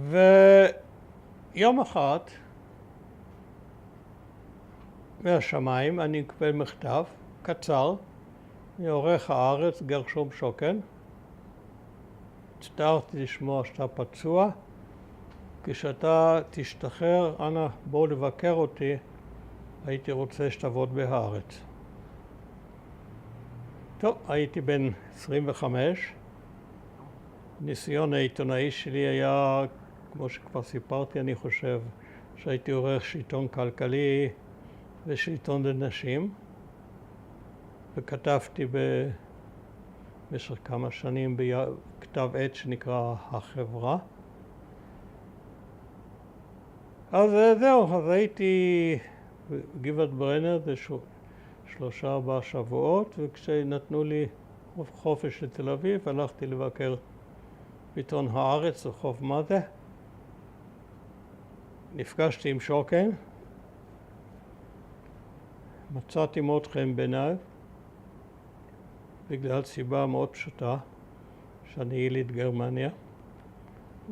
ויום אחד מהשמיים אני מקבל מכתב קצר מעורך הארץ גרשום שוקן. הצטערתי לשמוע שאתה פצוע, כשאתה תשתחרר אנא בוא לבקר אותי, הייתי רוצה שתעבוד בהארץ. טוב, הייתי בן 25. ניסיון העיתונאי שלי היה, כמו שכבר סיפרתי, אני חושב שהייתי עורך של עיתון כלכלי ושל עיתון לנשים, וכתבתי במשך כמה שנים בכתב עת שנקרא החברה. אז זהו, אז הייתי בגבעת ברנר, זה 3-4 שבועות, וכשנתנו לי חופש לתל אביב, הלכתי לבקר בעיתון הארץ, רחוב מזה. נפגשתי עם שוקן, מצאתי מאוד חן בעיניו, בגלל סיבה מאוד פשוטה, שאני יליד גרמניה,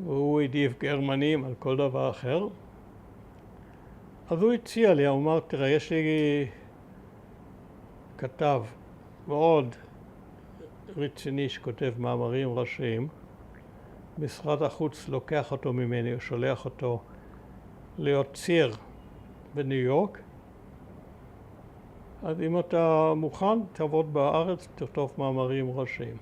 והוא העדיף גרמנים על כל דבר אחר. אז הוא הציע לי, הוא אמר, תראה, יש לי כתב מאוד רציני שכותב מאמרים ראשיים, משרד החוץ לוקח אותו ממני, הוא שולח אותו להיות ציר בניו יורק, אז אם אתה מוכן, תעבוד בארץ, תכתוב מאמרים ראשיים.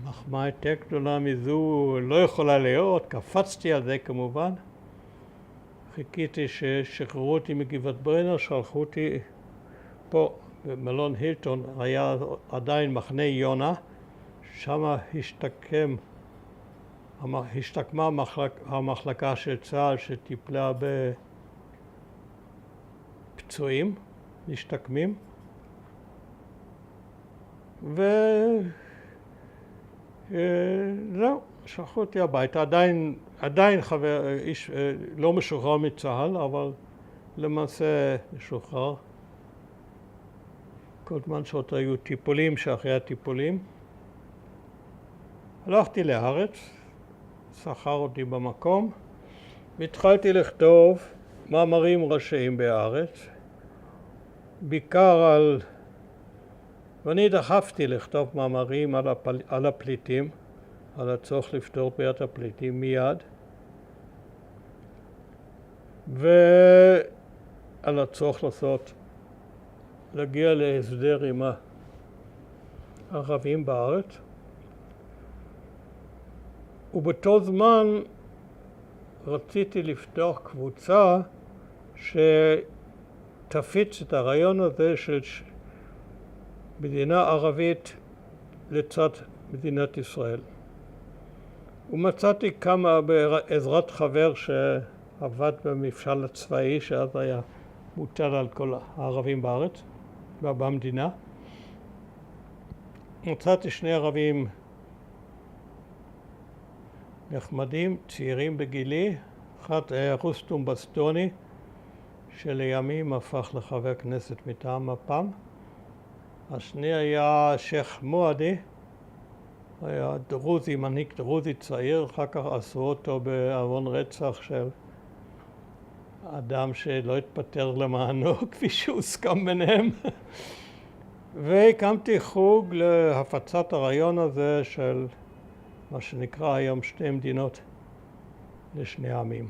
מחמאה יותר גדולה מזו לא יכולה להיות, קפצתי על זה כמובן. חיכיתי ששחררו אותי מגבעת ברנר, שלחו אותי פה במלון הילטון, היה עדיין מחנה יונה, שם השתקמה המחלקה של צה"ל שטיפלה בפצועים, משתקמים. זהו, שלחו אותי הביתה, עדיין איש לא משוחרר מצה"ל, אבל למעשה משוחרר. כל זמן שעוד היו טיפולים שאחרי הטיפולים. הלכתי לארץ, שכר אותי במקום, והתחלתי לכתוב מאמרים ראשיים בארץ, בעיקר ואני דחפתי לכתוב מאמרים על הפליטים, על הצורך לפתור בעיית הפליטים מיד, ועל הצורך להגיע להסדר עם הערבים בארץ. ובאותו זמן רציתי לפתוח קבוצה שתפיץ את הרעיון הזה של מדינה ערבית לצד מדינת ישראל. ומצאתי כמה בעזרת חבר שעבד במפעל הצבאי, שאז היה מוטל על כל הערבים בארץ, במדינה. מצאתי 2 ערבים נחמדים, צעירים בגילי. אחד היה רוסטום בסטוני, שלימים הפך לחבר כנסת מטעם מפ"ם. השני היה שייח מועדי, היה דרוזי, מנהיג דרוזי צעיר, אחר כך עשו אותו בארון רצח של אדם שלא התפטר למענו, כפי שהוסכם ביניהם. והקמתי חוג להפצת הרעיון הזה של מה שנקרא היום 2 מדינות לשני עמים.